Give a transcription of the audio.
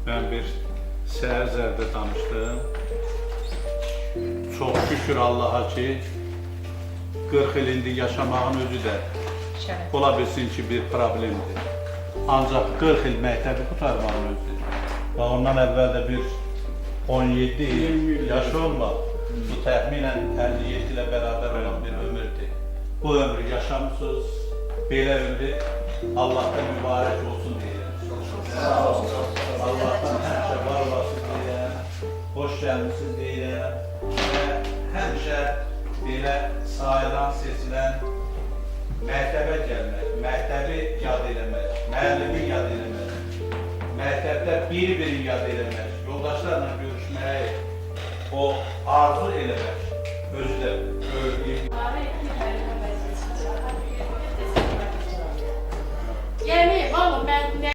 Ben bir Serzer'de tanıştım. Çok şükür Allah'a ki 40 il indi yaşamağın özü də ola bilsin ki bir problemdir. Ancaq 40 il məktəbi qutarmağın özü. Və ondan əvvəl də bir 17 il yaş olmaq, bu təxminən 57 ilə bərabər olan bir ömürdür. Bu ömrü yaşamısınız, belə ömrü Allah'tan mübarək olsun deyirəm. Allah'tan həmişə var olasın deyirəm, hoş gəlmişsiniz deyirəm və həmişə belə sayılan, seçilən məktəbə gəlmək, məktəbi yad eləmək, müəllimi yad eləmək, məktəbdə bir-biri yad eləmək, yoldaşlarla görüşmək, o arzu eləmək, özü də böyük. Yani valla ben